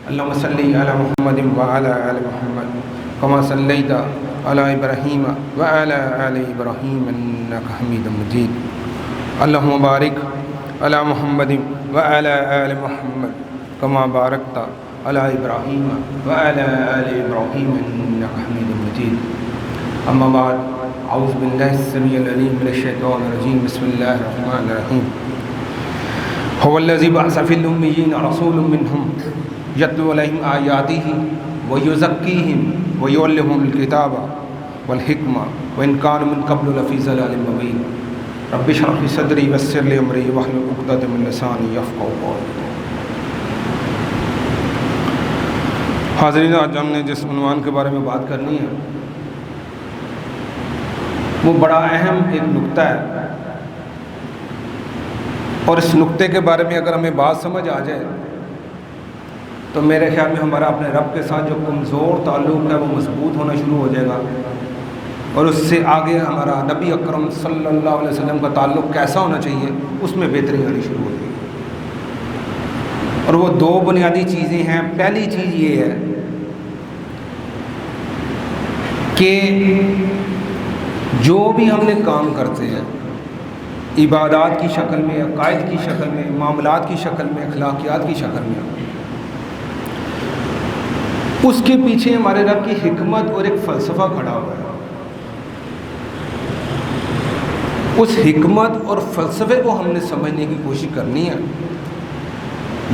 اللهم صل على محمد وعلى آل محمد كما صليت على إبراهيم وعلى آل إبراهيم إنك حميد مجيد. اللهم بارك على محمد وعلى آل محمد كما باركت على إبراهيم وعلى آل إبراهيم إنك حميد مجيد. أما بعد، أعوذ بالله السميع العليم من الشيطان الرجيم. بسم الله الرحمن الرحيم. هو الذي بعث في الأميين رسول منهم يتلو عليهم آياته ويزكيهم ويعلمهم الكتاب والحكمة وإن كانوا من قبل لفي ضلال مبين. رب اشرح لي صدري ويسر لي أمري واحلل عقدة من لساني يفقهوا قولي. حاضرین، آج ہم نے جس عنوان کے بارے میں بات کرنی ہے وہ بڑا اہم ایک نقطہ ہے، اور اس نقطے کے بارے میں اگر ہمیں بات سمجھ آ جائے تو میرے خیال میں ہمارا اپنے رب کے ساتھ جو کمزور تعلق ہے وہ مضبوط ہونا شروع ہو جائے گا، اور اس سے آگے ہمارا نبی اکرم صلی اللہ علیہ وسلم کا تعلق کیسا ہونا چاہیے اس میں بہتری آنی شروع ہو جائے گی. اور وہ دو بنیادی چیزیں ہیں. پہلی چیز یہ ہے کہ جو بھی ہم نے کام کرتے ہیں عبادات کی شکل میں، عقائد کی شکل میں، معاملات کی شکل میں، اخلاقیات کی شکل میں، اس کے پیچھے ہمارے رب کی حکمت اور ایک فلسفہ کھڑا ہوا ہے. اس حکمت اور فلسفے کو ہم نے سمجھنے کی کوشش کرنی ہے.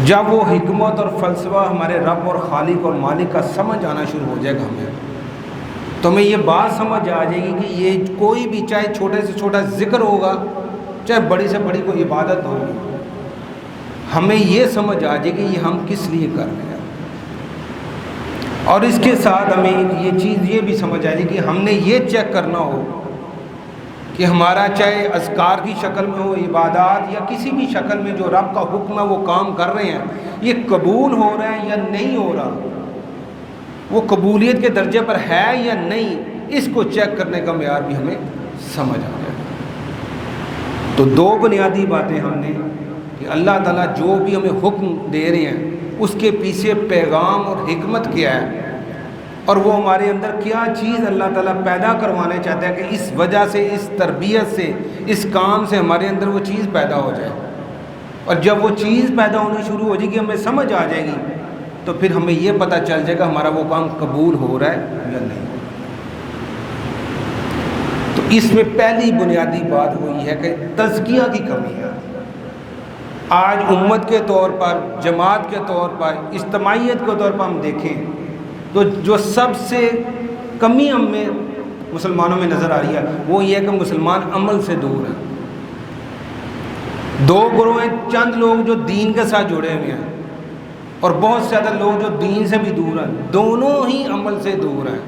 جب وہ حکمت اور فلسفہ ہمارے رب اور خالق اور مالک کا سمجھ آنا شروع ہو جائے گا تو ہمیں یہ بات سمجھ آ جائے گی کہ یہ کوئی بھی چاہے چھوٹے سے چھوٹا ذکر ہوگا، چاہے بڑی سے بڑی کوئی عبادت ہوگی، ہمیں یہ سمجھ آ جائے گی یہ ہم کس لیے کر رہے ہیں. اور اس کے ساتھ ہمیں یہ چیز یہ بھی سمجھ آ جائے کہ ہم نے یہ چیک کرنا ہو کہ ہمارا چاہے اذکار کی شکل میں ہو، عبادات یا کسی بھی شکل میں جو رب کا حکم ہے وہ کام کر رہے ہیں، یہ قبول ہو رہے ہیں یا نہیں ہو رہا، وہ قبولیت کے درجے پر ہے یا نہیں، اس کو چیک کرنے کا معیار بھی ہمیں سمجھ آ جائے. تو دو بنیادی باتیں ہم نے کہ اللہ تعالیٰ جو بھی ہمیں حکم دے رہے ہیں اس کے پیچھے پیغام اور حکمت کیا ہے، اور وہ ہمارے اندر کیا چیز اللہ تعالیٰ پیدا کروانا چاہتا ہے کہ اس وجہ سے، اس تربیت سے، اس کام سے ہمارے اندر وہ چیز پیدا ہو جائے. اور جب وہ چیز پیدا ہونی شروع ہو جائے گی، ہمیں سمجھ آ جائے گی، تو پھر ہمیں یہ پتہ چل جائے گا ہمارا وہ کام قبول ہو رہا ہے یا نہیں. تو اس میں پہلی بنیادی بات وہ یہ ہے کہ تزکیہ کی کمی ہے. آج امت کے طور پر، جماعت کے طور پر، اجتماعیت کے طور پر ہم دیکھیں تو جو سب سے کمی ہم میں مسلمانوں میں نظر آ رہی ہے وہ یہ ہے کہ مسلمان عمل سے دور ہیں. دو گروہ ہیں، چند لوگ جو دین کے ساتھ جڑے ہوئے ہیں اور بہت زیادہ لوگ جو دین سے بھی دور ہیں. دونوں ہی عمل سے دور ہیں.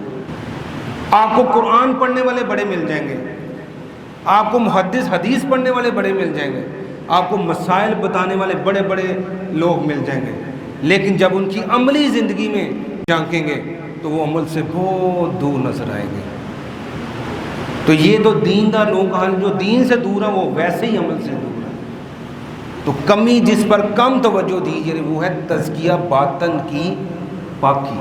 آپ کو قرآن پڑھنے والے بڑے مل جائیں گے، آپ کو محدث حدیث پڑھنے والے بڑے مل جائیں گے، آپ کو مسائل بتانے والے بڑے بڑے لوگ مل جائیں گے، لیکن جب ان کی عملی زندگی میں جھانکیں گے تو وہ عمل سے بہت دور نظر آئیں گے. تو یہ تو دیندار لوگوں کا حال، جو دین سے دور ہیں وہ ویسے ہی عمل سے دور ہیں. تو کمی جس پر کم توجہ دیجیے وہ ہے تزکیہ باطن کی پاکی.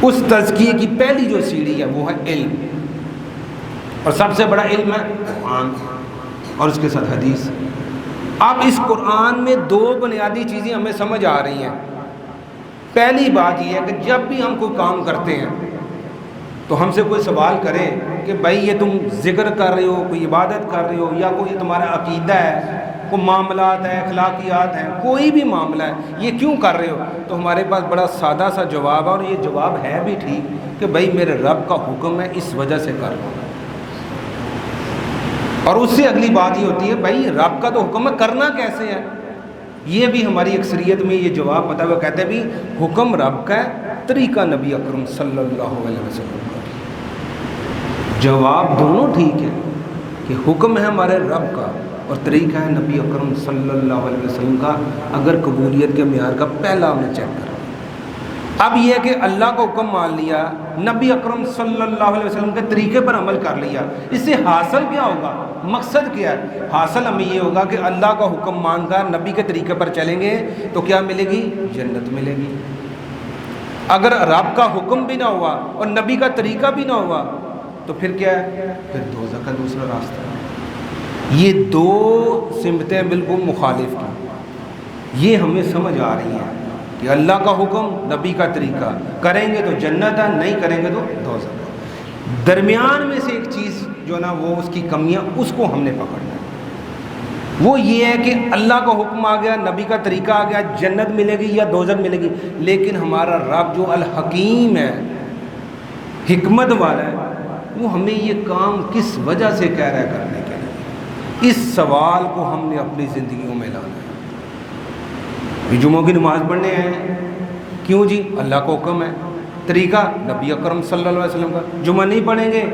اس تزکیے کی پہلی جو سیڑھی ہے وہ ہے علم، اور سب سے بڑا علم ہے قرآن اور اس کے ساتھ حدیث. اب اس قرآن میں دو بنیادی چیزیں ہمیں سمجھ آ رہی ہیں. پہلی بات یہ ہے کہ جب بھی ہم کوئی کام کرتے ہیں تو ہم سے کوئی سوال کرے کہ بھائی یہ تم ذکر کر رہے ہو، کوئی عبادت کر رہے ہو، یا کوئی تمہارا عقیدہ ہے، کوئی معاملات ہیں، اخلاقیات ہیں، کوئی بھی معاملہ ہے، یہ کیوں کر رہے ہو؟ تو ہمارے پاس بڑا سادہ سا جواب ہے، اور یہ جواب ہے بھی ٹھیک کہ بھائی میرے رب کا حکم ہے اس وجہ سے کر رہا ہوں. اور اس سے اگلی بات یہ ہوتی ہے بھائی رب کا تو حکم ہے، کرنا کیسے ہے؟ یہ بھی ہماری اکثریت میں یہ جواب پتا ہے، وہ کہتے ہیں بھی حکم رب کا ہے، طریقہ نبی اکرم صلی اللہ علیہ وسلم کا. جواب دونوں ٹھیک ہے کہ حکم ہے ہمارے رب کا اور طریقہ ہے نبی اکرم صلی اللہ علیہ وسلم کا، اگر قبولیت کے معیار کا پہلا ہم نے چیک کرا. اب یہ کہ اللہ کا حکم مان لیا، نبی اکرم صلی اللہ علیہ وسلم کے طریقے پر عمل کر لیا، اس سے حاصل کیا ہوگا؟ مقصد کیا ہے؟ حاصل ہمیں یہ ہوگا کہ اللہ کا حکم مان کر نبی کے طریقے پر چلیں گے تو کیا ملے گی؟ جنت ملے گی۔ اگر رب کا حکم بھی نہ ہوا اور نبی کا طریقہ بھی نہ ہوا تو پھر کیا ہے؟ پھر دوزخ کا دوسرا راستہ ہے۔ یہ دو سمتیں بالکل مخالف ہیں، یہ ہمیں سمجھ آ رہی ہیں کہ اللہ کا حکم، نبی کا طریقہ، کریں گے تو جنت ہے، نہیں کریں گے تو دوزخ ہے۔ درمیان میں سے ایک چیز جو ہے نا وہ اس کی کمیاں، اس کو ہم نے پکڑنا ہے۔ وہ یہ ہے کہ اللہ کا حکم آ گیا، نبی کا طریقہ آ گیا، جنت ملے گی یا دوزخ ملے گی، لیکن ہمارا رب جو الحکیم ہے، حکمت والا ہے، وہ ہمیں یہ کام کس وجہ سے کہہ رہا ہے کرنے کے لیے، اس سوال کو ہم نے اپنی زندگیوں میں لانا ہے۔ جمعوں کی نماز پڑھنے ہیں، کیوں جی؟ اللہ کا حکم ہے، طریقہ نبی اکرم صلی اللہ علیہ وسلم کا۔ جمعہ نہیں پڑھیں گے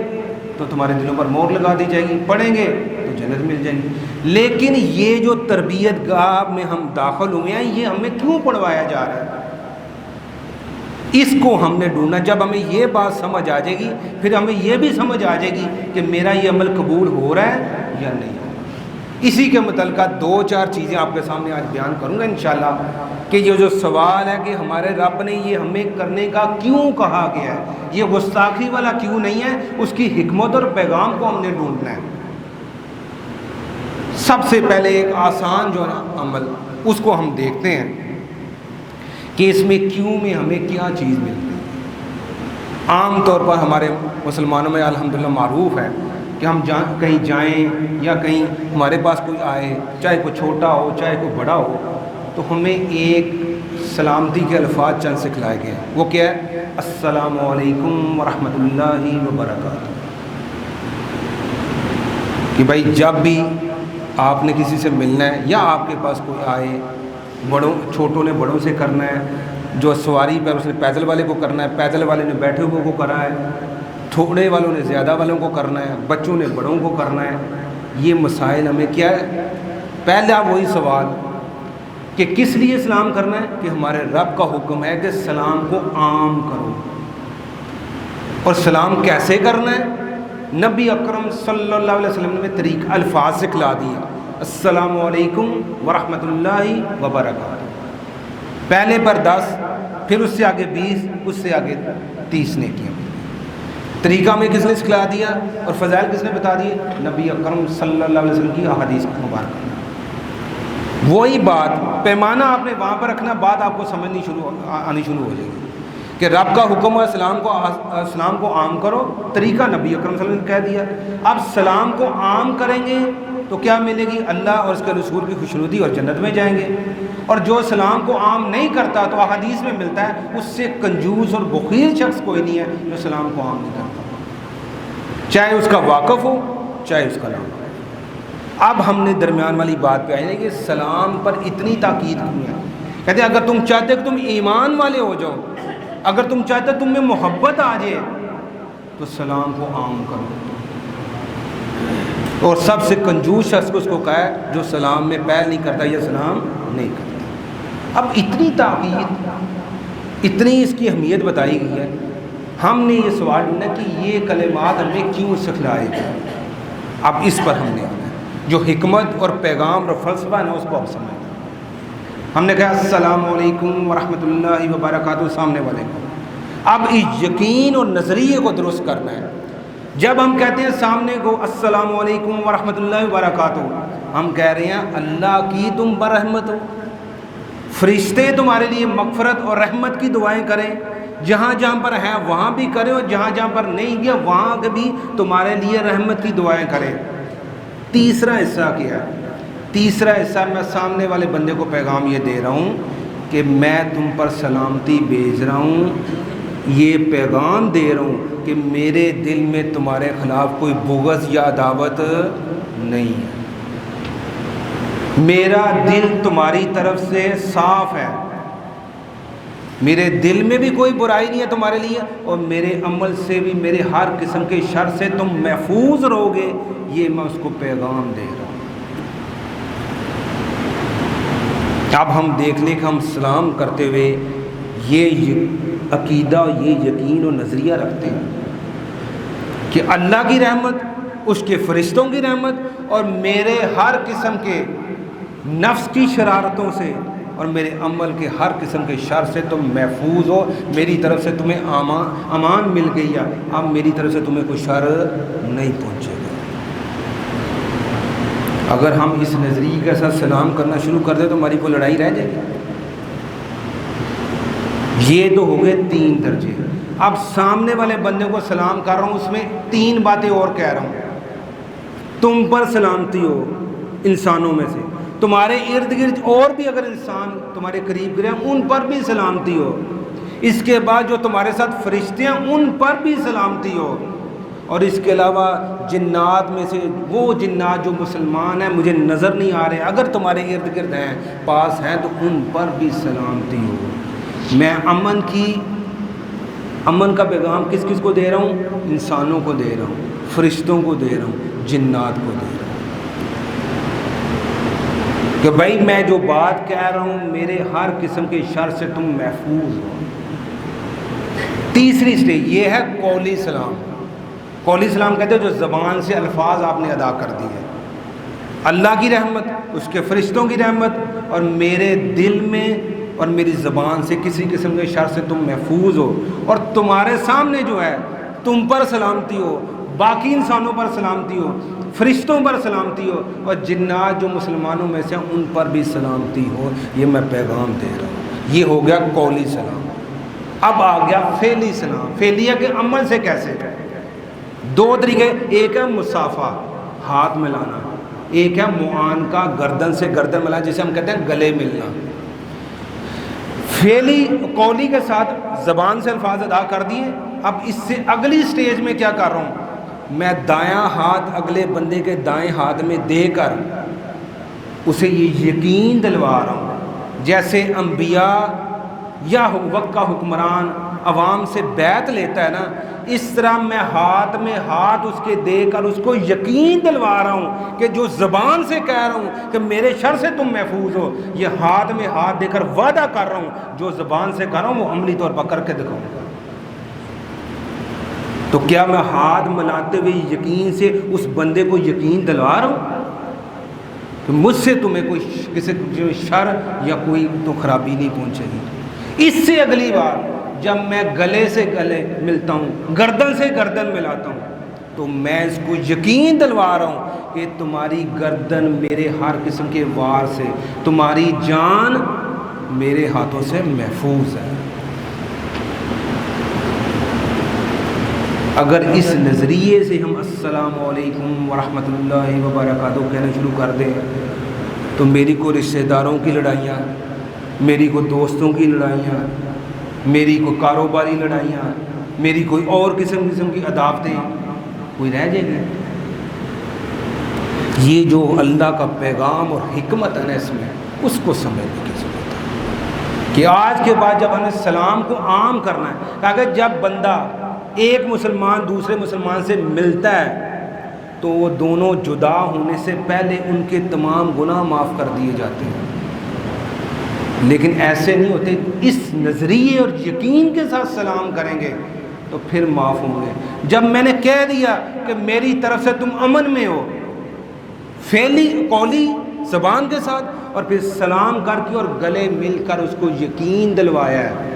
تو تمہارے دلوں پر مہر لگا دی جائے گی، پڑھیں گے تو جنت مل جائے گی۔ لیکن یہ جو تربیت گاہ میں ہم داخل ہوئے ہیں، یہ ہمیں کیوں پڑھوایا جا رہا ہے؟ اس کو ہم نے ڈھونڈنا۔ جب ہمیں یہ بات سمجھ آ جائے گی، پھر ہمیں یہ بھی سمجھ آ جائے گی کہ میرا یہ عمل قبول ہو رہا ہے یا نہیں۔ اسی کے متعلقہ دو چار چیزیں آپ کے سامنے آج بیان کروں گا انشاءاللہ، کہ یہ جو سوال ہے کہ ہمارے رب نے یہ ہمیں کرنے کا کیوں کہا گیا ہے، یہ گستاخی والا کیوں نہیں ہے، اس کی حکمت اور پیغام کو ہم نے ڈھونڈنا ہے۔ سب سے پہلے ایک آسان جو ہے نا عمل، اس کو ہم دیکھتے ہیں کہ اس میں کیوں میں ہمیں کیا چیز ملتی ہے۔ عام طور پر ہمارے مسلمانوں میں الحمدللہ معروف ہے کہ ہم کہیں جائیں یا کہیں ہمارے پاس کوئی آئے، چاہے کوئی چھوٹا ہو چاہے کوئی بڑا ہو، تو ہمیں ایک سلامتی کے الفاظ چند سکھلائے گئے ہیں۔ وہ کیا ہے؟ السلام علیکم ورحمۃ اللہ وبرکاتہ۔ کہ بھائی جب بھی آپ نے کسی سے ملنا ہے یا آپ کے پاس کوئی آئے، بڑوں چھوٹوں نے بڑوں سے کرنا ہے، جو سواری پر اس نے پیدل والے کو کرنا ہے، پیدل والے نے بیٹھے ہوئے کو کرنا ہے، تھوڑے والوں نے زیادہ والوں کو کرنا ہے، بچوں نے بڑوں کو کرنا ہے۔ یہ مسائل ہمیں کیا ہے؟ پہلا وہی سوال کہ کس لیے سلام کرنا ہے، کہ ہمارے رب کا حکم ہے کہ سلام کو عام کرو۔ اور سلام کیسے کرنا ہے؟ نبی اکرم صلی اللہ علیہ وسلم نے طریقہ الفاظ سکھلا دیا، السلام علیکم ورحمۃ اللہ وبرکاتہ۔ پہلے پر 10، پھر اس سے آگے 20، اس سے آگے 30 نیکیاں۔ طریقہ میں کس نے سکھلا دیا اور فضائل کس نے بتا دیے؟ نبی اکرم صلی اللہ علیہ وسلم کی احادیث مبارکہ۔ وہی بات پیمانہ آپ نے وہاں پر رکھنا، بات آپ کو سمجھنی آنی شروع ہو جائے گی کہ رب کا حکم ہے سلام کو عام کرو، طریقہ نبی اکرم صلی اللہ علیہ وسلم نے کہہ دیا۔ اب سلام کو عام کریں گے تو کیا ملے گی؟ اللہ اور اس کے رسول کی خوشنودی اور جنت میں جائیں گے۔ اور جو سلام کو عام نہیں کرتا تو احادیث میں ملتا ہے اس سے کنجوس اور بخیل شخص کوئی نہیں ہے جو سلام کو عام نہیں کرتا، چاہے اس کا واقف ہو چاہے اس کا نہ ہو۔ اب ہم نے درمیان والی بات پہ آئے ہیں کہ سلام پر اتنی تاکید کیوں ہے؟ کہتے ہیں اگر تم چاہتے کہ تم ایمان والے ہو جاؤ، اگر تم چاہتے تم میں محبت آ جائے تو سلام کو عام کرو۔ اور سب سے کنجوس شخص کو اس کو کہا ہے جو سلام میں پہل نہیں کرتا یا سلام نہیں کرتا۔ اب اتنی تاکید، اتنی اس کی اہمیت بتائی گئی ہے، ہم نے یہ سوال ڈھونڈا کہ یہ کلمات ہمیں کیوں سکھلائے گئے۔ اب اس پر ہم نے آنا ہے، جو حکمت اور پیغام اور فلسفہ ہے اس کو اب سمجھنا۔ ہم نے کہا السلام علیکم ورحمۃ اللہ وبرکاتہ سامنے والے کو، اب اس یقین اور نظریے کو درست کرنا ہے۔ جب ہم کہتے ہیں سامنے کو السلام علیکم ورحمۃ اللہ وبرکاتہ، ہم کہہ رہے ہیں اللہ کی تم پر رحمت ہو، فرشتے تمہارے لیے مغفرت اور رحمت کی دعائیں کریں، جہاں جہاں پر ہیں وہاں بھی کریں اور جہاں جہاں پر نہیں گیا وہاں بھی تمہارے لیے رحمت کی دعائیں کریں۔ تیسرا حصہ کیا ہے؟ تیسرا حصہ میں سامنے والے بندے کو پیغام یہ دے رہا ہوں کہ میں تم پر سلامتی بھیج رہا ہوں، یہ پیغام دے رہا ہوں کہ میرے دل میں تمہارے خلاف کوئی بغض یا عداوت نہیں ہے، میرا دل تمہاری طرف سے صاف ہے، میرے دل میں بھی کوئی برائی نہیں ہے تمہارے لیے، اور میرے عمل سے بھی میرے ہر قسم کے شر سے تم محفوظ رہو گے، یہ میں اس کو پیغام دے رہا ہوں۔ اب ہم دیکھ لیں کہ ہم سلام کرتے ہوئے یہ عقیدہ، یہ یقین و نظریہ رکھتے ہیں کہ اللہ کی رحمت، اس کے فرشتوں کی رحمت اور میرے ہر قسم کے نفس کی شرارتوں سے اور میرے عمل کے ہر قسم کے شر سے تم محفوظ ہو، میری طرف سے تمہیں امان مل گئی ہے، اب میری طرف سے تمہیں کوئی شر نہیں پہنچے گا۔ اگر ہم اس نظریے کے ساتھ سلام کرنا شروع کر دیں تو ہماری کوئی لڑائی رہ جائے گی۔ یہ تو ہو گئے 3 درجے۔ اب سامنے والے بندے کو سلام کر رہا ہوں، اس میں 3 باتیں اور کہہ رہا ہوں۔ تم پر سلامتی ہو انسانوں میں سے، تمہارے ارد گرد اور بھی اگر انسان تمہارے قریب گرے ہیں ان پر بھی سلامتی ہو، اس کے بعد جو تمہارے ساتھ فرشتے ہیں ان پر بھی سلامتی ہو، اور اس کے علاوہ جنات میں سے وہ جنات جو مسلمان ہیں مجھے نظر نہیں آ رہے، اگر تمہارے ارد گرد ہیں، پاس ہیں، تو ان پر بھی سلامتی ہو۔ میں امن کا پیغام کس کس کو دے رہا ہوں؟ انسانوں کو دے رہا ہوں، فرشتوں کو دے رہا ہوں، جنات کو دے رہا ہوں، کہ بھائی میں جو بات کہہ رہا ہوں میرے ہر قسم کے شر سے تم محفوظ ہو۔ تیسری سٹیج یہ ہے قولی سلام۔ قولی سلام کہتے ہیں جو زبان سے الفاظ آپ نے ادا کر دی ہے، اللہ کی رحمت، اس کے فرشتوں کی رحمت اور میرے دل میں اور میری زبان سے کسی قسم کے شر سے تم محفوظ ہو، اور تمہارے سامنے جو ہے تم پر سلامتی ہو، باقی انسانوں پر سلامتی ہو، فرشتوں پر سلامتی ہو، اور جنات جو مسلمانوں میں سے ہیں ان پر بھی سلامتی ہو، یہ میں پیغام دے رہا ہوں۔ یہ ہو گیا قولی سلام۔ اب آ گیا فعلی سلام۔ فعلیہ کے عمل سے کیسے؟ 2 طریقے، ایک ہے مصافحہ، ہاتھ ملانا، ایک ہے معانقہ، گردن سے گردن ملانا، جسے ہم کہتے ہیں گلے ملنا۔ فعلی قولی کے ساتھ زبان سے الفاظ ادا کر دیے، اب اس سے اگلی سٹیج میں کیا کر رہا ہوں؟ میں دایاں ہاتھ اگلے بندے کے دائیں ہاتھ میں دے کر اسے یہ یقین دلوا رہا ہوں، جیسے انبیاء یا وقت کا حکمران عوام سے بیعت لیتا ہے نا، اس طرح میں ہاتھ میں ہاتھ اس کے دے کر اس کو یقین دلوا رہا ہوں کہ جو زبان سے کہہ رہا ہوں کہ میرے شر سے تم محفوظ ہو، یہ ہاتھ میں ہاتھ دے کر وعدہ کر رہا ہوں جو زبان سے کہہ رہا ہوں وہ عملی طور پر کر کے دکھاؤں گا۔ تو کیا میں ہاتھ ملاتے ہوئے یقین سے اس بندے کو یقین دلوا رہا ہوں کہ مجھ سے تمہیں کوئی کسی شر یا کوئی تو خرابی نہیں پہنچے گی؟ اس سے اگلی بار جب میں گلے سے گلے ملتا ہوں، گردن سے گردن ملاتا ہوں، تو میں اس کو یقین دلوا رہا ہوں کہ تمہاری گردن میرے ہر قسم کے وار سے، تمہاری جان میرے ہاتھوں سے محفوظ ہے۔ اگر اس نظریے سے ہم السلام علیکم ورحمۃ اللہ وبرکاتہ کہنا شروع کر دیں تو میری کوئی رشتہ داروں کی لڑائیاں، میری کوئی دوستوں کی لڑائیاں، میری کوئی کاروباری لڑائیاں، میری کوئی اور قسم کی عداوتیں کوئی رہ جائے گی؟ یہ جو اللہ کا پیغام اور حکمت ہے نا اس میں، اس کو سمجھنے کی ضرورت ہے کہ آج کے بعد جب ہمیں سلام کو عام کرنا ہے، کہ جب بندہ ایک مسلمان دوسرے مسلمان سے ملتا ہے تو وہ دونوں جدا ہونے سے پہلے ان کے تمام گناہ معاف کر دیے جاتے ہیں، لیکن ایسے نہیں ہوتے۔ اس نظریے اور یقین کے ساتھ سلام کریں گے تو پھر معاف ہوں گے۔ جب میں نے کہہ دیا کہ میری طرف سے تم امن میں ہو، فعلی قولی زبان کے ساتھ، اور پھر سلام کر کے اور گلے مل کر اس کو یقین دلوایا ہے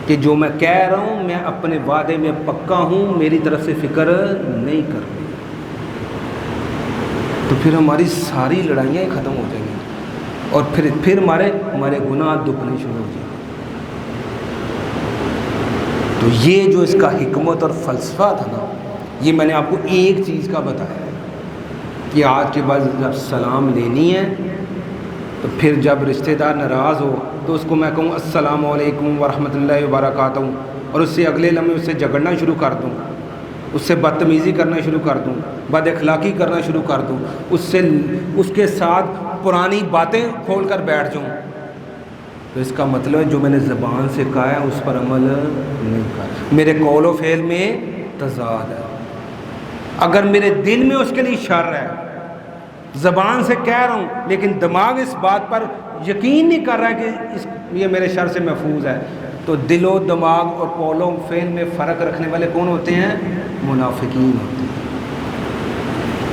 کہ جو میں کہہ رہا ہوں میں اپنے وعدے میں پکا ہوں، میری طرف سے فکر نہیں کرنی، تو پھر ہماری ساری لڑائیاں ہی ختم ہو جائیں گی، اور پھر ہمارے گناہ دبنے شروع ہو جائیں گے۔ تو یہ جو اس کا حکمت اور فلسفہ تھا نا، یہ میں نے آپ کو ایک چیز کا بتایا ہے کہ آج کے بعد جب سلام لینی ہے تو پھر جب رشتہ دار ناراض ہو تو اس کو میں کہوں السلام علیکم ورحمۃ اللہ وبرکاتہ، اور اس سے اگلے لمحے اس سے جھگڑنا شروع کر دوں، اس سے بدتمیزی کرنا شروع کر دوں، بد اخلاقی کرنا شروع کر دوں، اس کے ساتھ پرانی باتیں کھول کر بیٹھ جاؤں، تو اس کا مطلب ہے جو میں نے زبان سے کہا ہے اس پر عمل نہیں کر، میرے قول و فعل میں تضاد ہے۔ اگر میرے دل میں اس کے لیے شر ہے، زبان سے کہہ رہا ہوں لیکن دماغ اس بات پر یقین نہیں کر رہا ہے کہ یہ میرے شر سے محفوظ ہے، تو دل و دماغ اور قول و فعل میں فرق رکھنے والے کون ہوتے ہیں؟ منافقین ہوتے ہیں۔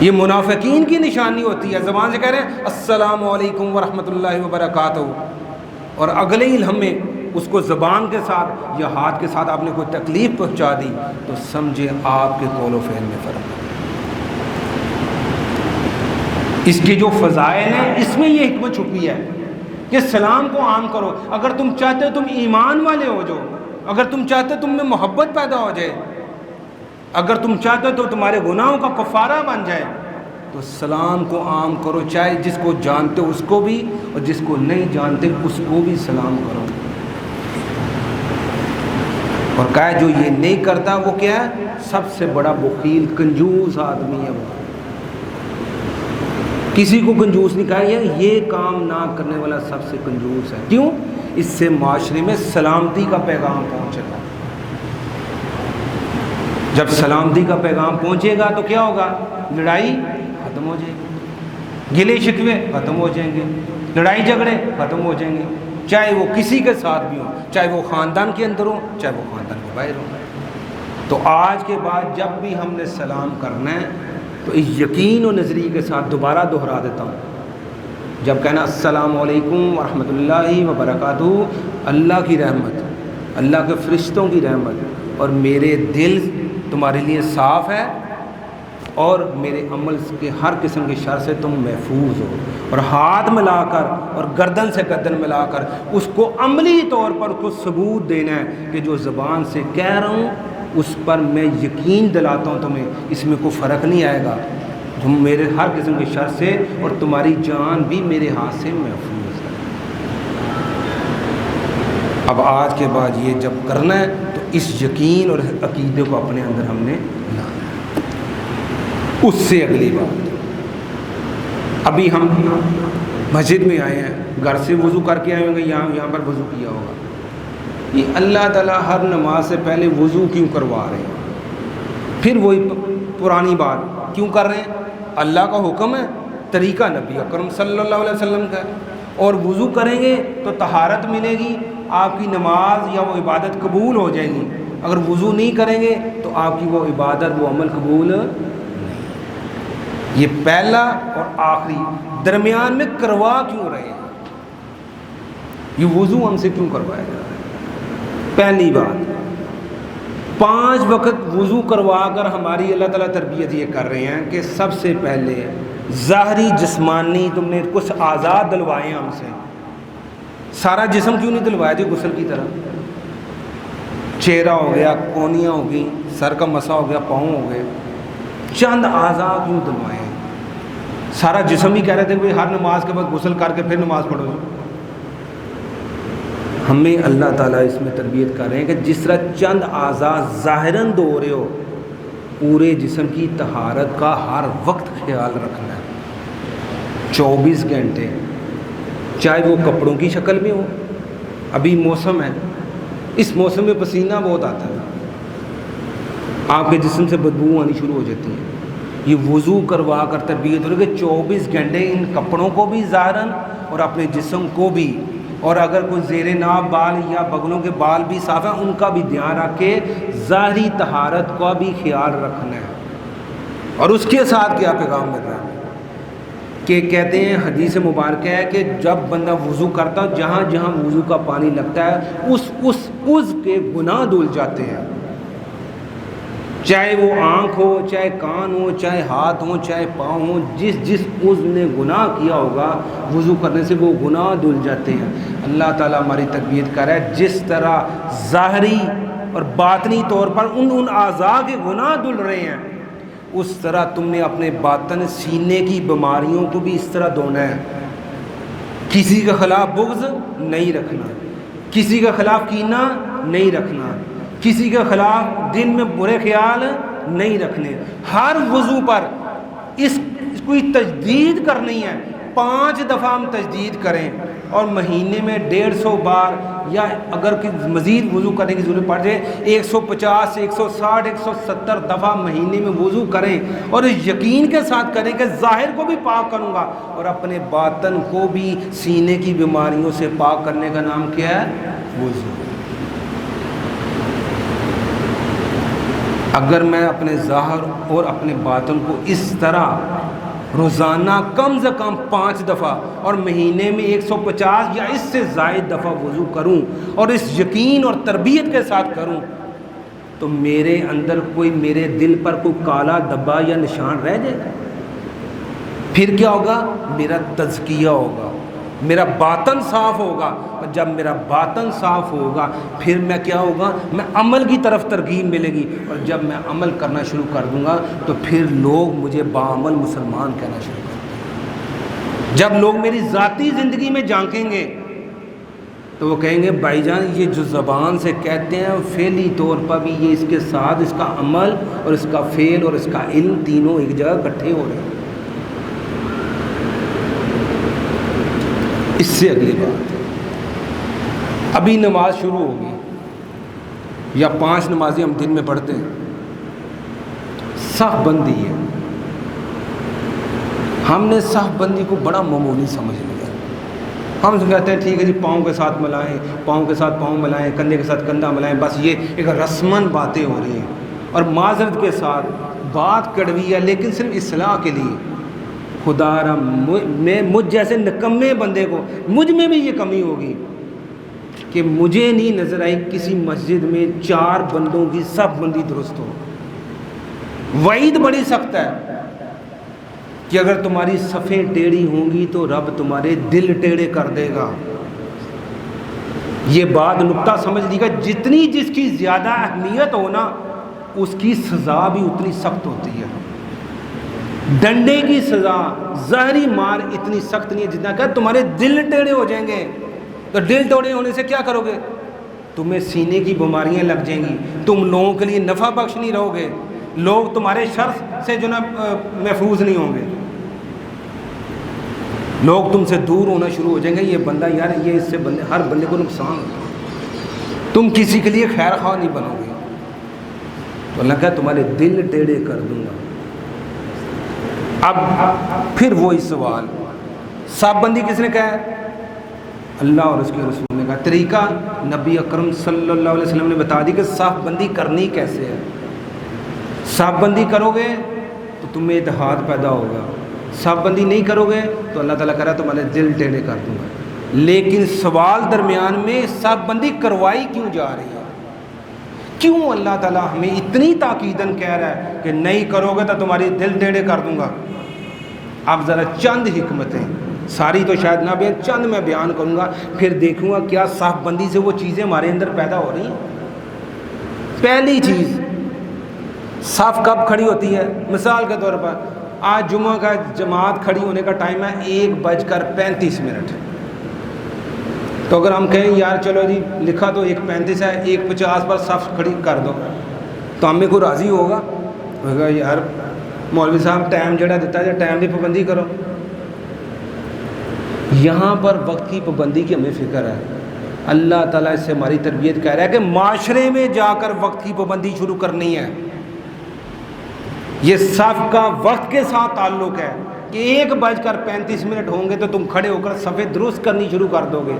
یہ منافقین کی نشانی ہوتی ہے، زبان سے کہہ رہے ہیں السلام علیکم ورحمۃ اللہ وبرکاتہ، اور اگلے ہی لمحے اس کو زبان کے ساتھ یا ہاتھ کے ساتھ آپ نے کوئی تکلیف پہنچا دی تو سمجھے آپ کے قول و فعل میں فرق ہے۔ اس کے جو فضائل ہیں اس میں یہ حکمت چھپی ہے کہ سلام کو عام کرو۔ اگر تم چاہتے ہو تم ایمان والے ہو جاؤ، اگر تم چاہتے ہو تم میں محبت پیدا ہو جائے، اگر تم چاہتے ہو تو تمہارے گناہوں کا کفارہ بن جائے، تو سلام کو عام کرو، چاہے جس کو جانتے ہو اس کو بھی اور جس کو نہیں جانتے اس کو بھی سلام کرو۔ اور کہا جو یہ نہیں کرتا وہ کیا ہے؟ سب سے بڑا بخیل کنجوس آدمی ہے۔ وہ کسی کو کنجوس نہیں کہا، یہ کام نہ کرنے والا سب سے کنجوس ہے۔ کیوں؟ اس سے معاشرے میں سلامتی کا پیغام پہنچے گا۔ جب سلامتی کا پیغام پہنچے گا تو کیا ہوگا؟ لڑائی ختم ہو جائے گی، گلے شکوے ختم ہو جائیں گے، لڑائی جھگڑے ختم ہو جائیں گے، چاہے وہ کسی کے ساتھ بھی ہوں، چاہے وہ خاندان کے اندر ہوں، چاہے وہ خاندان کے باہر ہوں۔ تو آج کے بعد جب بھی ہم نے سلام کرنا ہے تو اس یقین و نظریے کے ساتھ دوبارہ دہرا دیتا ہوں، جب کہنا السلام علیکم ورحمۃ اللہ وبرکاتہ، اللہ کی رحمت، اللہ کے فرشتوں کی رحمت اور میرے دل تمہارے لیے صاف ہے اور میرے عمل کے ہر قسم کے شر سے تم محفوظ ہو، اور ہاتھ ملا کر اور گردن سے گردن ملا کر اس کو عملی طور پر اس کو ثبوت دینا ہے کہ جو زبان سے کہہ رہا ہوں اس پر میں یقین دلاتا ہوں تمہیں، اس میں کوئی فرق نہیں آئے گا، تم میرے ہر قسم کے شر سے اور تمہاری جان بھی میرے ہاتھ سے محفوظ ہے۔ اب آج کے بعد یہ جب کرنا ہے تو اس یقین اور عقیدے کو اپنے اندر ہم نے لانا ہے۔ اس سے اگلی بات، ابھی ہم مسجد میں آئے ہیں، گھر سے وضو کر کے آئے ہوں گے، یہاں پر وضو کیا ہوگا، یہ اللہ تعالیٰ ہر نماز سے پہلے وضو کیوں کروا رہے ہیں؟ پھر وہی پرانی بات، کیوں کر رہے ہیں؟ اللہ کا حکم ہے، طریقہ نبی اکرم صلی اللہ علیہ وسلم کا ہے، اور وضو کریں گے تو طہارت ملے گی، آپ کی نماز یا وہ عبادت قبول ہو جائے گی۔ اگر وضو نہیں کریں گے تو آپ کی وہ عبادت وہ عمل قبول نہیں۔ یہ پہلا اور آخری، درمیان میں کروا کیوں رہے ہیں؟ یہ وضو ہم سے کیوں کروایا جا رہا ہے؟ پہلی بات، 5 وقت وضو کروا کر ہماری اللہ تعالیٰ تربیت یہ کر رہے ہیں کہ سب سے پہلے ظاہری جسمانی تم نے کچھ آزاد دلوائے ہم سے۔ سارا جسم کیوں نہیں دلوایا جی غسل کی طرح؟ چہرہ ہو گیا، کونیاں ہو گئی، سر کا مسا ہو گیا، پاؤں ہو گئے، چند اعضاء کیوں دلوائے ہیں؟ سارا جسم ہی کہہ رہے تھے کہ ہر نماز کے بعد غسل کر کے پھر نماز پڑھو۔ ہمیں اللہ تعالیٰ اس میں تربیت کر رہے ہیں کہ جس طرح چند اعضاء ظاہراً دھو رہے ہو، پورے جسم کی طہارت کا ہر وقت خیال رکھنا ہے، 24 گھنٹے، چاہے وہ کپڑوں کی شکل میں ہو۔ ابھی موسم ہے، اس موسم میں پسینہ بہت آتا ہے، آپ کے جسم سے بدبو آنی شروع ہو جاتی ہے۔ یہ وضو کروا کر تربیت ہو رہی ہے کہ 24 گھنٹے ان کپڑوں کو بھی ظاہراً اور اپنے جسم کو بھی، اور اگر کوئی زیر ناب بال یا بغلوں کے بال بھی صاف ہیں ان کا بھی دھیان رکھ کے ظاہری طہارت کا بھی خیال رکھنا ہے۔ اور اس کے ساتھ کیا پیغام مل رہا ہے کہ کہتے ہیں حدیث مبارکہ ہے کہ جب بندہ وضو کرتا ہے جہاں جہاں وضو کا پانی لگتا ہے اس کے گناہ دھل جاتے ہیں، چاہے وہ آنکھ ہو، چاہے کان ہو، چاہے ہاتھ ہو، چاہے پاؤں ہو، جس عضو نے گناہ کیا ہوگا وضو کرنے سے وہ گناہ دھل جاتے ہیں۔ اللہ تعالیٰ ہماری تربیت کر رہا ہے جس طرح ظاہری اور باطنی طور پر ان اعضاء کے گناہ دھل رہے ہیں، اس طرح تم نے اپنے باطن سینے کی بیماریوں کو بھی اس طرح دھونا ہے۔ کسی کے خلاف بغض نہیں رکھنا، کسی کے خلاف کینہ نہیں رکھنا، کسی کے خلاف دل میں برے خیال نہیں رکھنے۔ ہر وضو پر اس کوئی تجدید کرنی ہے، 5 دفعہ ہم تجدید کریں، اور مہینے میں 150 بار، یا اگر مزید وضو کرنے کی ضرورت پڑ جائے 150 160 170 دفعہ مہینے میں وضو کریں، اور اس یقین کے ساتھ کریں کہ ظاہر کو بھی پاک کروں گا اور اپنے باطن کو بھی سینے کی بیماریوں سے پاک کرنے کا نام کیا ہے؟ وضو۔ اگر میں اپنے ظاہر اور اپنے باطن کو اس طرح روزانہ کم سے کم 5 دفعہ اور مہینے میں 150 یا اس سے زائد دفعہ وضو کروں اور اس یقین اور تربیت کے ساتھ کروں تو میرے اندر کوئی، میرے دل پر کوئی کالا دھبا یا نشان رہ جائے گا؟ پھر کیا ہوگا؟ میرا تزکیہ ہوگا، میرا باطن صاف ہوگا، اور جب میرا باطن صاف ہوگا پھر میں کیا ہوگا؟ میں عمل کی طرف ترغیب ملے گی، اور جب میں عمل کرنا شروع کر دوں گا تو پھر لوگ مجھے باعمل مسلمان کہنا شروع کر دیں گے۔ جب لوگ میری ذاتی زندگی میں جھانکیں گے تو وہ کہیں گے بھائی جان یہ جو زبان سے کہتے ہیں فعلی طور پر بھی یہ اس کے ساتھ اس کا عمل اور اس کا فعل اور اس کا علم تینوں ایک جگہ اکٹھے ہو رہے ہیں۔ اس سے اگلی بات، ابھی نماز شروع ہوگی یا 5 نمازیں ہم دن میں پڑھتے ہیں، صف بندی ہے، ہم نے صف بندی کو بڑا معمولی سمجھ لیا۔ ہم کہتے ہیں ٹھیک ہے جی، پاؤں کے ساتھ ملائیں، پاؤں کے ساتھ پاؤں ملائیں، کندھے کے ساتھ کندھا ملائیں، بس یہ ایک رسماً باتیں ہو رہی ہیں، اور معذرت کے ساتھ بات کڑوی ہے لیکن صرف اصلاح کے لیے۔ خدا را میں مجھ جیسے نکمے بندے کو، مجھ میں بھی یہ کمی ہوگی کہ مجھے نہیں نظر آئی کسی مسجد میں 4 بندوں کی صف بندی درست ہو۔ وعید بڑی سخت ہے کہ اگر تمہاری صفیں ٹیڑھی ہوں گی تو رب تمہارے دل ٹیڑھے کر دے گا۔ یہ بات نقطہ سمجھ لیجیے گا، جتنی جس کی زیادہ اہمیت ہونا اس کی سزا بھی اتنی سخت ہوتی ہے۔ ڈنڈے کی سزا، ظاہری مار اتنی سخت نہیں ہے جتنا کہ تمہارے دل ٹیڑھے ہو جائیں گے۔ تو دل ٹیڑھے ہونے سے کیا کرو گے؟ تمہیں سینے کی بیماریاں لگ جائیں گی، تم لوگوں کے لیے نفع بخش نہیں رہو گے، لوگ تمہارے شر سے جو نا محفوظ نہیں ہوں گے، لوگ تم سے دور ہونا شروع ہو جائیں گے۔ یہ بندہ یار، یہ اس سے ہر بندے کو نقصان ہوتا ہے، تم کسی کے لیے خیر خواہ نہیں بنو گے۔ تو اللہ کہا تمہارے دل ٹیڑھے کر دوں گا۔ اب پھر وہی سوال، صف بندی کس نے کہا ہے؟ اللہ اور اس کے رسول نے کہا۔ طریقہ نبی اکرم صلی اللہ علیہ وسلم نے بتا دی کہ صف بندی کرنی کیسے ہے۔ صف بندی کرو گے تو تمہیں اتحاد پیدا ہوگا، صف بندی نہیں کرو گے تو اللہ تعالیٰ کہہ رہا ہے تمہارے دل ٹیڑھے کر دوں گا۔ لیکن سوال درمیان میں، صف بندی کروائی کیوں جا رہی ہے؟ کیوں اللہ تعالیٰ ہمیں اتنی تاکیداً کہہ رہا ہے کہ نہیں کرو گے تو تمہاری دل ٹیڑھے کر دوں گا؟ اب ذرا چند حکمتیں، ساری تو شاید نہ بھی، چند میں بیان کروں گا، پھر دیکھوں گا کیا صف بندی سے وہ چیزیں ہمارے اندر پیدا ہو رہی ہیں۔ پہلی چیز، صف کب کھڑی ہوتی ہے؟ مثال کے طور پر آج جمعہ کا جماعت کھڑی ہونے کا ٹائم ہے 1:35۔ تو اگر ہم کہیں یار چلو جی لکھا تو 1:35 ہے، 1:50 پر صف کھڑی کر دو، تو ہمیں کوئی راضی ہوگا؟ ہوگا یار مولوی صاحب ٹائم جڑا دیتا ہے، ٹائم کی پابندی کرو۔ یہاں پر وقت کی پابندی کی ہمیں فکر ہے۔ اللہ تعالیٰ اس سے ہماری تربیت کہہ رہا ہے کہ معاشرے میں جا کر وقت کی پابندی شروع کرنی ہے۔ یہ صف کا وقت کے ساتھ تعلق ہے کہ 1:35 ہوں گے تو تم کھڑے ہو کر صفیں درست کرنی شروع کر دو گے۔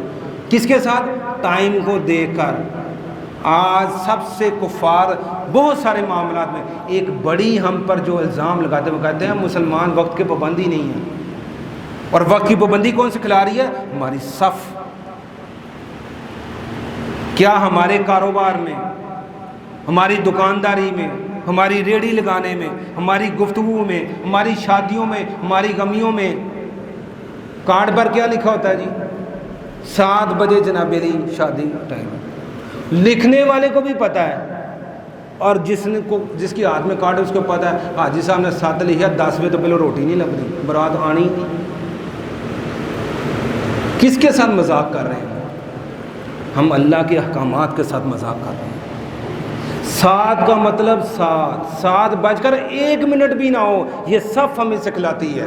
کس کے ساتھ؟ ٹائم کو دیکھ کر۔ آج سب سے کفار بہت سارے معاملات میں ایک بڑی ہم پر جو الزام لگاتے ہیں، وہ کہتے ہیں مسلمان وقت کے پابندی نہیں ہیں۔ اور وقت کی پابندی کون سی کھلا رہی ہے؟ ہماری صف۔ کیا ہمارے کاروبار میں، ہماری دکانداری میں، ہماری ریڑھی لگانے میں، ہماری گفتگو میں، ہماری شادیوں میں، ہماری غمیوں میں کارڈ پر کیا لکھا ہوتا ہے جی؟ 7 بجے جناب علی شادی ٹائم۔ لکھنے والے کو بھی پتہ ہے، اور جس کی ہاتھ میں کارڈ ہے اس کو پتہ ہے حاجی صاحب نے 7 لکھا، 10 بجے تو پہلے روٹی نہیں لگ رہی، برات آنی نہیں۔ کس کے ساتھ مذاق کر رہے ہیں؟ ہم اللہ کے احکامات کے ساتھ مذاق کر رہے ہیں۔ 7 کا مطلب 7:01 بھی نہ ہو، یہ صف ہمیں سکھلاتی ہے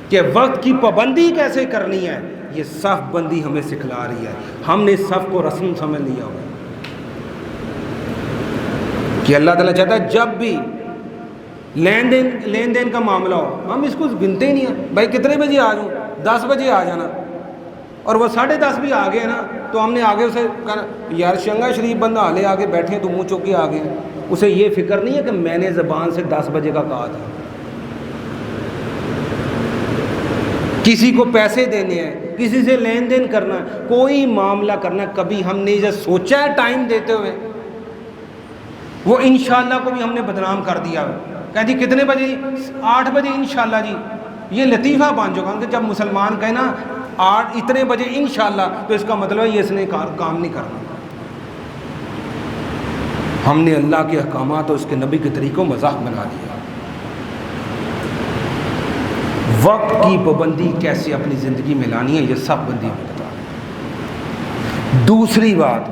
کہ وقت کی پابندی کیسے کرنی ہے۔ یہ صف بندی ہمیں سکھلا رہی ہے۔ ہم نے صف کو رسم سمجھ لیا ہوا کہ اللہ تعالیٰ چاہتا ہے جب بھی لین دین کا معاملہ ہو، ہم اس کو گنتے ہی نہیں ہیں۔ بھائی کتنے بجے آ جاؤں؟ 10 بجے آ جانا، اور وہ 10:30 بھی آ گئے نا تو ہم نے آگے اسے کہا یار شنگا شریف بندہ حالے آگے بیٹھے ہیں تو منہ چوک کے آ گئے، اسے یہ فکر نہیں ہے کہ میں نے زبان سے 10 بجے کا کہا تھا. کسی کو پیسے دینے ہیں, کسی سے لین دین کرنا ہے, کوئی معاملہ کرنا ہے, کبھی ہم نے یہ سوچا ہے ٹائم دیتے ہوئے؟ وہ انشاءاللہ کو بھی ہم نے بدنام کر دیا. کہ جی کتنے بجے؟ 8 بجے انشاءاللہ. جی یہ لطیفہ بن چکا کہ جب مسلمان کہے نا 8 اتنے بجے انشاءاللہ, تو اس کا مطلب ہے یہ اس نے کام نہیں کرنا. ہم نے اللہ کے احکامات اور اس کے نبی کے طریقوں مذاق بنا دیا. وقت کی پابندی کیسے اپنی زندگی میں لانی ہے, یہ سب بندی میں بتا. دوسری بات,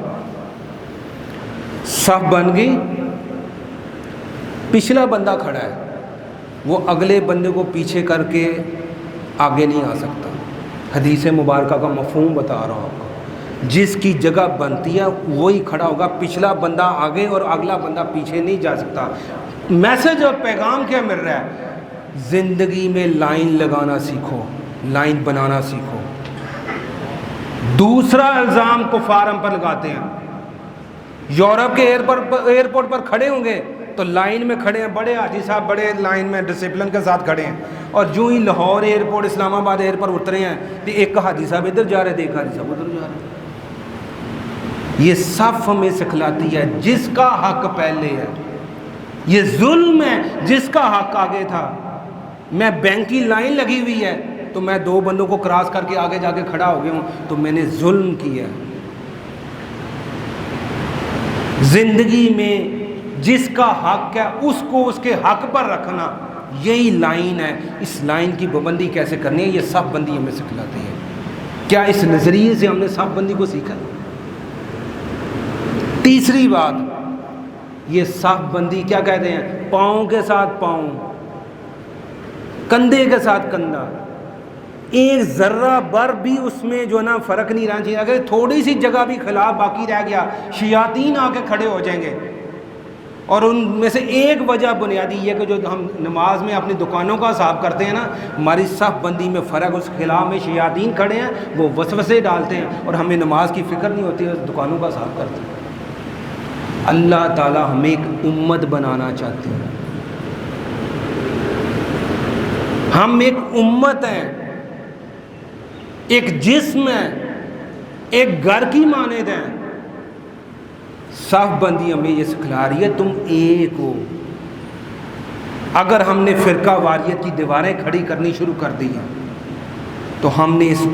سب بن گئی, پچھلا بندہ کھڑا ہے, وہ اگلے بندے کو پیچھے کر کے آگے نہیں آ سکتا. حدیث مبارکہ کا مفہوم بتا رہا ہوں آپ کو. جس کی جگہ بنتی ہے وہی کھڑا ہوگا, پچھلا بندہ آگے اور اگلا بندہ پیچھے نہیں جا سکتا. میسج اور پیغام کیا مل رہا ہے؟ زندگی میں لائن لگانا سیکھو, لائن بنانا سیکھو. دوسرا الزام کفار ہم پر لگاتے ہیں. یورپ کے ایئرپورٹ پر کھڑے ہوں گے تو لائن میں کھڑے ہیں, بڑے حاجی صاحب بڑے لائن میں ڈسپلن کے ساتھ کھڑے ہیں, اور جو ہی لاہور ایئرپورٹ اسلام آباد ایئرپورٹ اترے ہیں تو ایک حاجی صاحب ادھر جا رہے, ایک حاجی صاحب ادھر جا رہے. یہ صف ہمیں سکھلاتی ہے جس کا حق پہلے ہے. یہ ظلم ہے جس کا حق آگے تھا. میں بینک کی لائن لگی ہوئی ہے تو میں 2 بندوں کو کراس کر کے آگے جا کے کھڑا ہو گیا ہوں, تو میں نے ظلم کیا. زندگی میں جس کا حق ہے اس کو اس کے حق پر رکھنا, یہی لائن ہے. اس لائن کی پابندی کیسے کرنی ہے, یہ صف بندی ہمیں سکھلاتی ہے. کیا اس نظریے سے ہم نے صف بندی کو سیکھا؟ تیسری بات, یہ صف بندی کیا کہتے ہیں؟ پاؤں کے ساتھ پاؤں, کندھے کے ساتھ کندھا, ایک ذرہ بر بھی اس میں جو ہے نا فرق نہیں رہنا چاہیے. اگر تھوڑی سی جگہ بھی خلاف باقی رہ گیا, شیاطین آ کے کھڑے ہو جائیں گے. اور ان میں سے ایک وجہ بنیادی یہ کہ جو ہم نماز میں اپنی دکانوں کا حساب کرتے ہیں نا, ہماری صف بندی میں فرق, اس خلاف میں شیاطین کھڑے ہیں, وہ وسوسے ڈالتے ہیں, اور ہمیں نماز کی فکر نہیں ہوتی ہے, دکانوں کا حساب کرتے ہیں. اللہ تعالی ہمیں ایک امت بنانا چاہتے ہیں. ہم ایک امت ہیں, ایک جسم ہے, ایک گھر کی مانند ہیں. صف بندی ہمیں یہ سکھلا رہی ہے تم ایک ہو. اگر ہم نے فرقہ واریت کی دیواریں کھڑی کرنی شروع کر دی ہیں تو ہم نے اس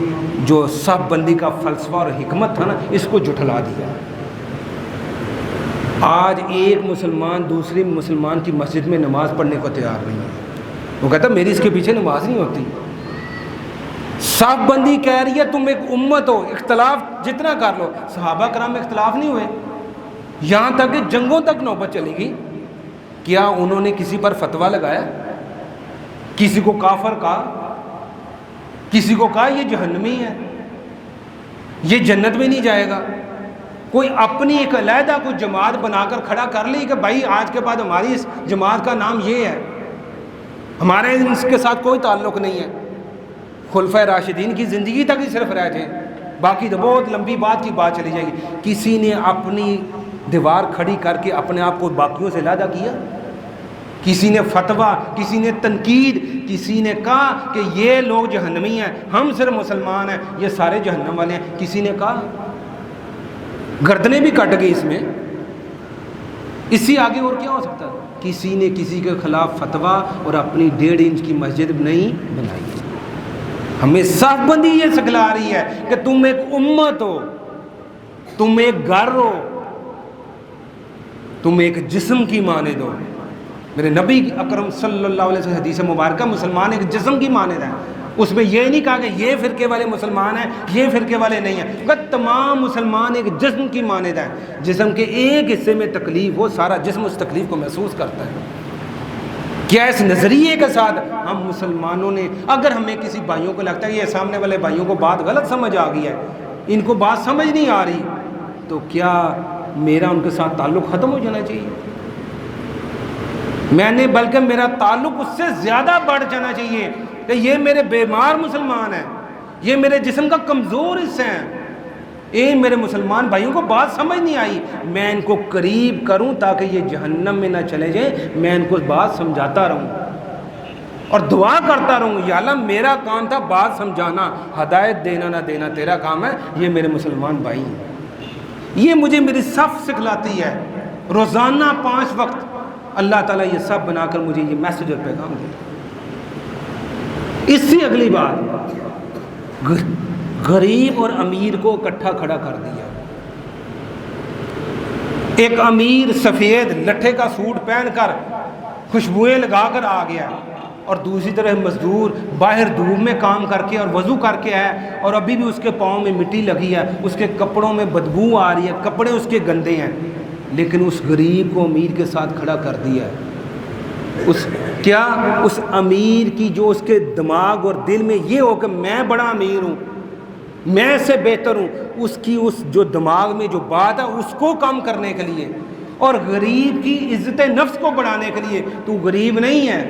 جو صف بندی کا فلسفہ اور حکمت تھا نا, اس کو جھٹلا دیا. آج ایک مسلمان دوسری مسلمان کی مسجد میں نماز پڑھنے کو تیار نہیں ہے. وہ کہتا میری اس کے پیچھے نماز نہیں ہوتی. صف بندی کہہ رہی ہے تم ایک امت ہو. اختلاف جتنا کر لو, صحابہ کرام میں اختلاف نہیں ہوئے, یہاں تک کہ جنگوں تک نوبت چلی گئی. کیا انہوں نے کسی پر فتویٰ لگایا؟ کسی کو کافر کہا, کسی کو کہا یہ جہنمی ہے, یہ جنت میں نہیں جائے گا. کوئی اپنی ایک علیحدہ کوئی جماعت بنا کر کھڑا کر لی کہ بھائی آج کے بعد ہماری اس جماعت کا نام یہ ہے, ہمارے اس کے ساتھ کوئی تعلق نہیں ہے. خلفۂ راشدین کی زندگی تک ہی صرف رہ جائیں, باقی تو بہت لمبی بات کی بات چلی جائے گی. کسی نے اپنی دیوار کھڑی کر کے اپنے آپ کو باقیوں سے علیحدہ کیا؟ کسی نے فتویٰ, کسی نے تنقید, کسی نے کہا کہ یہ لوگ جہنمی ہیں, ہم صرف مسلمان ہیں, یہ سارے جہنم والے ہیں؟ کسی نے کہا؟ گردنیں بھی کٹ گئی اس میں. اس سے آگے اور کیا ہو سکتا ہے؟ کسی نے کسی کے خلاف فتویٰ اور اپنی 1.5 انچ کی مسجد نہیں بنائی. ہمیں صف بندی یہ سکھلا رہی ہے کہ تم ایک امت ہو, تم ایک گھر ہو, تم ایک جسم کی مانند ہو. میرے نبی اکرم صلی اللہ علیہ وسلم حدیث مبارکہ مسلمان ایک جسم کی مانند ہے. اس میں یہ نہیں کہا کہ یہ فرقے والے مسلمان ہیں, یہ فرقے والے نہیں ہیں, کہ تمام مسلمان ایک جسم کی مانند ہیں. جسم کے ایک حصے میں تکلیف ہو, سارا جسم اس تکلیف کو محسوس کرتا ہے. کیا اس نظریے کے ساتھ ہم مسلمانوں نے, اگر ہمیں کسی بھائیوں کو لگتا ہے کہ یہ سامنے والے بھائیوں کو بات غلط سمجھ آ گئی ہے, ان کو بات سمجھ نہیں آ رہی, تو کیا میرا ان کے ساتھ تعلق ختم ہو جانا چاہیے؟ میں نے بلکہ میرا تعلق اس سے زیادہ بڑھ جانا چاہیے کہ یہ میرے بیمار مسلمان ہیں, یہ میرے جسم کا کمزور حصہ ہیں, میرے مسلمان بھائیوں کو بات سمجھ نہیں آئی، میں ان کو قریب کروں تاکہ یہ جہنم میں نہ چلے جائیں، میں ان کو بات سمجھاتا رہوں اور دعا کرتا رہوں، یا اللہ میرا کام تھا بات سمجھانا، ہدایت دینا نہ دینا تیرا کام ہے۔ یہ میرے مسلمان بھائی ہیں، یہ مجھے میری صف سکھلاتی ہے، روزانہ 5 وقت اللہ تعالیٰ یہ سب بنا کر مجھے یہ میسج اور پیغام دے۔ اس سے اگلی بات، غریب اور امیر کو اکٹھا کھڑا کر دیا۔ ایک امیر سفید لٹھے کا سوٹ پہن کر خوشبوئیں لگا کر آ گیا، اور دوسری طرف مزدور باہر دھوپ میں کام کر کے اور وضو کر کے ہے، اور ابھی بھی اس کے پاؤں میں مٹی لگی ہے، اس کے کپڑوں میں بدبو آ رہی ہے، کپڑے اس کے گندے ہیں، لیکن اس غریب کو امیر کے ساتھ کھڑا کر دیا ہے۔ اس امیر کی جو اس کے دماغ اور دل میں یہ ہو کہ میں بڑا امیر ہوں، میں اس سے بہتر ہوں، اس کی اس جو دماغ میں جو بات ہے اس کو کم کرنے کے لیے، اور غریب کی عزت نفس کو بڑھانے کے لیے، تو غریب نہیں ہے،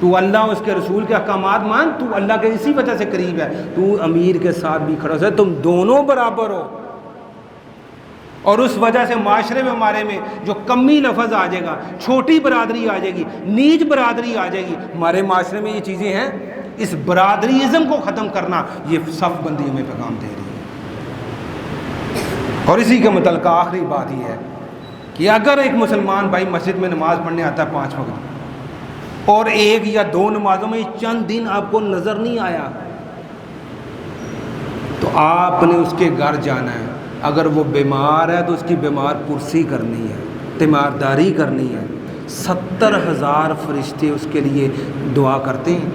تو اللہ اس کے رسول کے احکامات مان، تو اللہ کے اسی وجہ سے قریب ہے، تو امیر کے ساتھ بھی کھڑا ہے، تم دونوں برابر ہو۔ اور اس وجہ سے معاشرے میں ہمارے میں جو کمی لفظ آ جائے گا، چھوٹی برادری آ جائے گی، نیچ برادری آ جائے گی، ہمارے معاشرے میں یہ چیزیں ہیں، اس برادریزم کو ختم کرنا یہ صف بندی ہمیں پیغام دے رہی ہے۔ اور اسی کے متعلق آخری بات یہ ہے کہ اگر ایک مسلمان بھائی مسجد میں نماز پڑھنے آتا ہے 5 وقت، اور 1 یا 2 نمازوں میں چند دن آپ کو نظر نہیں آیا، تو آپ نے اس کے گھر جانا ہے، اگر وہ بیمار ہے تو اس کی بیمار پرسی کرنی ہے، تیمارداری کرنی ہے، 70,000 فرشتے اس کے لیے دعا کرتے ہیں،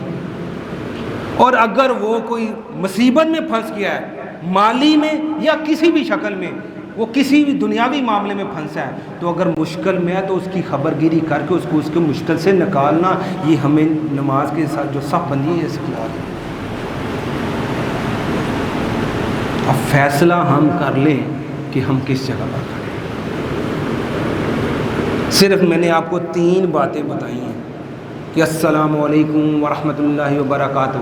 اور اگر وہ کوئی مصیبت میں پھنس گیا ہے، مالی میں یا کسی بھی شکل میں، وہ کسی بھی دنیاوی معاملے میں پھنسا ہے، تو اگر مشکل میں ہے تو اس کی خبرگیری کر کے اس کو اس کے مشکل سے نکالنا، یہ ہمیں نماز کے ساتھ جو صف بندی ہے سکھلا دیں۔ اب فیصلہ ہم کر لیں کہ ہم کس جگہ پر کھڑے ہیں۔ صرف میں نے آپ کو 3 باتیں بتائی ہیں کہ السلام علیکم ورحمۃ اللہ وبرکاتہ،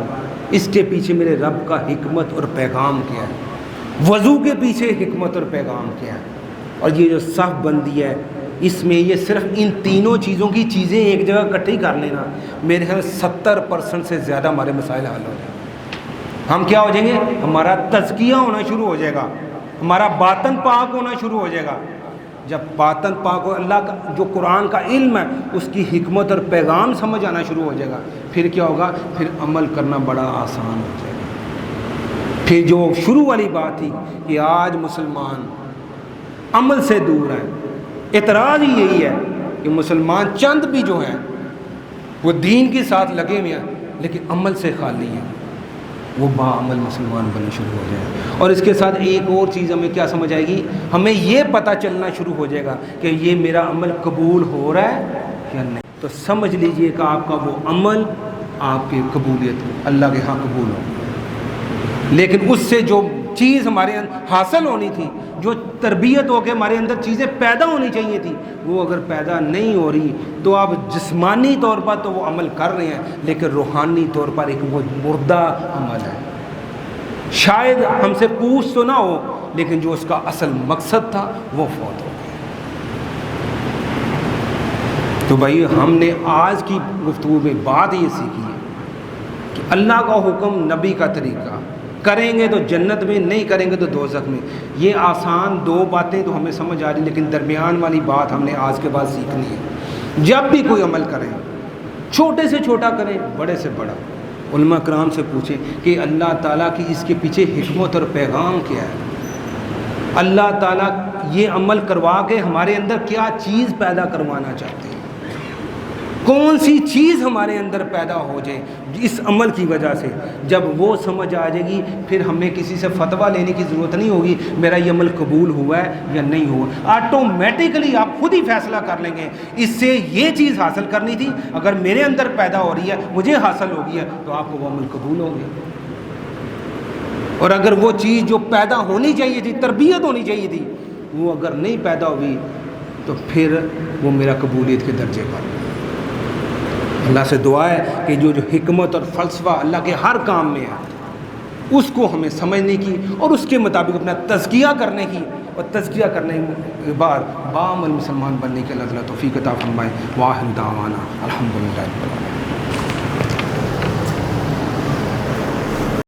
اس کے پیچھے میرے رب کا حکمت اور پیغام کیا ہے، وضو کے پیچھے حکمت اور پیغام کیا ہے، اور یہ جو صف بندی ہے اس میں یہ صرف ان تینوں چیزوں کی چیزیں ایک جگہ اکٹھی کر لینا، میرے خیال 70% سے زیادہ ہمارے مسائل حل ہو جائیں۔ ہم کیا ہو جائیں گے؟ ہمارا تزکیہ ہونا شروع ہو جائے گا، ہمارا باطن پاک ہونا شروع ہو جائے گا۔ جب باطن پاک ہو، اللہ کا جو قرآن کا علم ہے اس کی حکمت اور پیغام سمجھ آنا شروع ہو جائے گا، پھر کیا ہوگا؟ پھر عمل کرنا بڑا آسان ہو جائے گا۔ پھر جو شروع والی بات تھی کہ آج مسلمان عمل سے دور ہیں، اعتراض ہی یہی ہے کہ مسلمان چند بھی جو ہیں وہ دین کے ساتھ لگے ہوئے ہیں لیکن عمل سے خالی ہیں، وہ باعمل مسلمان بننے شروع ہو جائے۔ اور اس کے ساتھ ایک اور چیز ہمیں کیا سمجھ آئے گی؟ ہمیں یہ پتہ چلنا شروع ہو جائے گا کہ یہ میرا عمل قبول ہو رہا ہے یا نہیں، تو سمجھ لیجئے کہ آپ کا وہ عمل آپ کی قبولیت اللہ کے ہاں قبول ہو۔ لیکن اس سے جو چیز ہمارے اندر حاصل ہونی تھی، جو تربیت ہو کے ہمارے اندر چیزیں پیدا ہونی چاہیے تھی، وہ اگر پیدا نہیں ہو رہی تو آپ جسمانی طور پر تو وہ عمل کر رہے ہیں لیکن روحانی طور پر ایک وہ مردہ عمل ہے۔ شاید ہم سے پوچھ تو نہ ہو لیکن جو اس کا اصل مقصد تھا وہ فوت ہو گیا۔ تو بھائی ہم نے آج کی گفتگو میں بات یہ سیکھی ہے کہ اللہ کا حکم، نبی کا طریقہ، کریں گے تو جنت میں، نہیں کریں گے تو دوزخ میں۔ یہ آسان 2 باتیں تو ہمیں سمجھ آ رہی، لیکن درمیان والی بات ہم نے آج کے بعد سیکھنی ہے۔ جب بھی کوئی عمل کریں، چھوٹے سے چھوٹا کریں، بڑے سے بڑا، علماء کرام سے پوچھیں کہ اللہ تعالیٰ کی اس کے پیچھے حکمت اور پیغام کیا ہے، اللہ تعالیٰ یہ عمل کروا کے ہمارے اندر کیا چیز پیدا کروانا چاہتے ہیں، کون سی چیز ہمارے اندر پیدا ہو جائے اس عمل کی وجہ سے۔ جب وہ سمجھ آ جائے گی پھر ہمیں کسی سے فتویٰ لینے کی ضرورت نہیں ہوگی میرا یہ عمل قبول ہوا ہے یا نہیں ہوا، آٹومیٹکلی آپ خود ہی فیصلہ کر لیں گے اس سے یہ چیز حاصل کرنی تھی، اگر میرے اندر پیدا ہو رہی ہے، مجھے حاصل ہو گئی ہے، تو آپ کو وہ عمل قبول ہو گیا۔ اور اگر وہ چیز جو پیدا ہونی چاہیے تھی، تربیت ہونی چاہیے تھی، وہ اگر نہیں پیدا ہوئی تو پھر وہ میرا قبولیت کے درجے پر۔ اللہ سے دعا ہے کہ جو حکمت اور فلسفہ اللہ کے ہر کام میں ہے اس کو ہمیں سمجھنے کی اور اس کے مطابق اپنا تزکیہ کرنے کی، اور تزکیہ کرنے کے بعد بعمل مسلمان بننے کے اللہ تعالیٰ توفیق عطا فرمائے۔ واخر دعوانا الحمدللہ رب العالمین۔